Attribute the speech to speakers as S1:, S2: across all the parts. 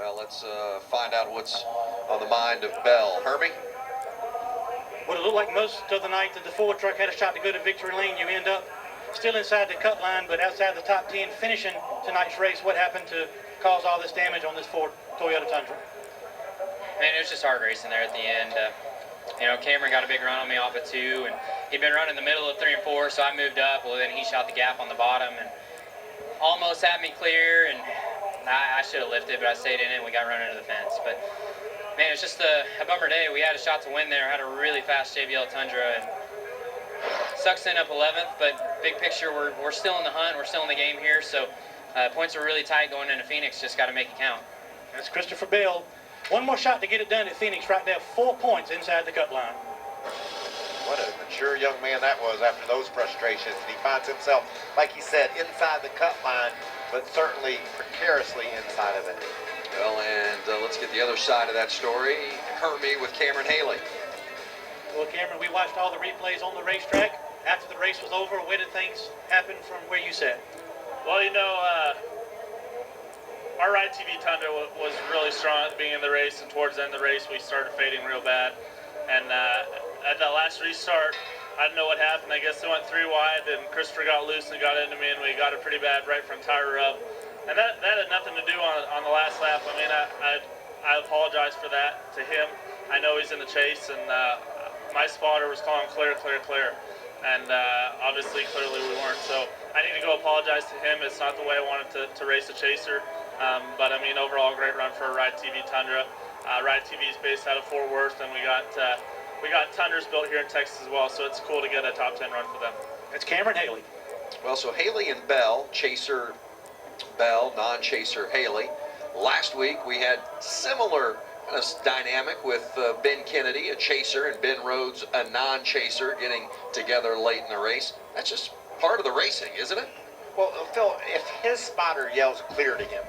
S1: Well, let's find out what's on the mind of Bell. Herbie?
S2: Well, it looked like most of the night that the Ford truck had a shot to go to victory lane. You end up still inside the cut line, but outside the top 10, finishing tonight's race. What happened to cause all this damage on this Ford Toyota Tundra?
S3: Man, it was just hard racing there at the end. You know, Cameron got a big run on me off of 2, and he'd been running the middle of 3 and 4, so I moved up. Well, then he shot the gap on the bottom and almost had me clear, and I should have lifted, but I stayed in it, and we got run into the fence. But, man, it's just a bummer day. We had a shot to win there, had a really fast JBL Tundra, and sucks in up 11th, but big picture, we're still in the hunt. We're still in the game here, so points are really tight going into Phoenix. Just got to make it count.
S2: That's Christopher Bell. One more shot to get it done at Phoenix right there. 4 points inside the cut line.
S4: What a mature young man that was after those frustrations. And he finds himself, like he said, inside the cut line, but certainly precariously inside of it.
S1: Well, and let's get the other side of that story. Hermie with Cameron Haley.
S2: Well, Cameron, we watched all the replays on the racetrack. After the race was over, where did things happen from where you sat?
S5: Well, you know, our Ride TV Tundra was really strong at the beginning of the race, and towards the end of the race, we started fading real bad. And at that last restart, I don't know what happened. I guess it went 3 wide, and Christopher got loose and got into me, and we got a pretty bad right front tire rub. And that had nothing to do on the last lap. I mean, I apologize for that to him. I know he's in the chase, and my spotter was calling clear, clear, clear. And obviously, clearly we weren't. So I need to go apologize to him. It's not the way I wanted to race a chaser. But I mean, overall, great run for a Ride TV Tundra. Ride TV is based out of Fort Worth, and we got Tundras built here in Texas as well. So it's cool to get a top 10 run for them.
S2: It's Cameron Haley.
S1: Well, so Haley and Bell, chaser Bell, non-chaser Haley. Last week we had similar dynamic with Ben Kennedy, a chaser, and Ben Rhodes, a non-chaser, getting together late in the race. That's just part of the racing, isn't it?
S4: Well, Phil, if his spotter yells clear to him,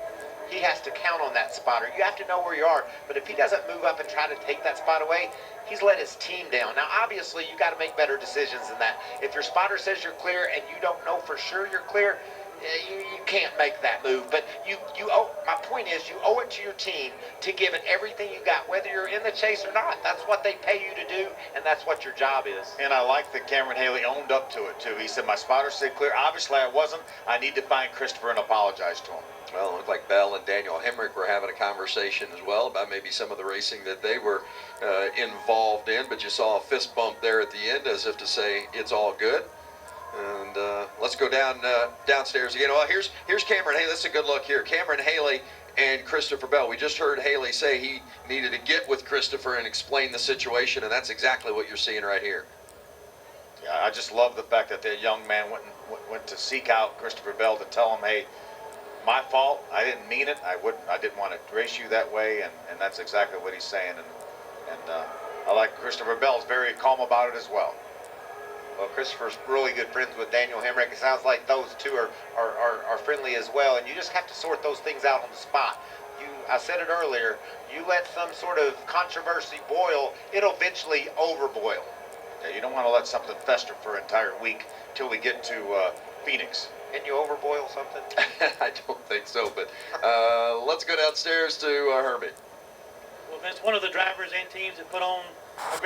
S4: he has to count on that spotter. You have to know where you are. But if he doesn't move up and try to take that spot away, he's let his team down. Now, obviously, you got to make better decisions than that. If your spotter says you're clear and you don't know for sure you're clear, you can't make that move. But you owe, my point is, you owe it to your team to give it everything you got, whether you're in the chase or not. That's what they pay you to do, and that's what your job is.
S6: And I like that Cameron Haley owned up to it, too. He said, my spotter said clear. Obviously, I wasn't. I need to find Christopher and apologize to him.
S1: Well, it looked like Bell and Daniel Hemric were having a conversation as well about maybe some of the racing that they were involved in, but you saw a fist bump there at the end as if to say it's all good. And let's go downstairs again. Well, here's Cameron Haley. That's a good look here. Cameron Haley and Christopher Bell. We just heard Haley say he needed to get with Christopher and explain the situation, and that's exactly what you're seeing right here.
S6: Yeah, I just love the fact that that young man went to seek out Christopher Bell to tell him, hey, my fault. I didn't mean it. I didn't want to race you that way, and that's exactly what he's saying. And I like Christopher Bell's very calm about it as well.
S4: Well, Christopher's really good friends with Daniel Hemric. It sounds like those two are friendly as well, and you just have to sort those things out on the spot. I said it earlier, you let some sort of controversy boil, it'll eventually overboil.
S6: Yeah, you don't want to let something fester for an entire week till we get to Phoenix.
S4: Can you overboil something?
S1: I don't think so, but let's go downstairs to Herbie.
S2: Well, Vince, one of the drivers and teams that put on a great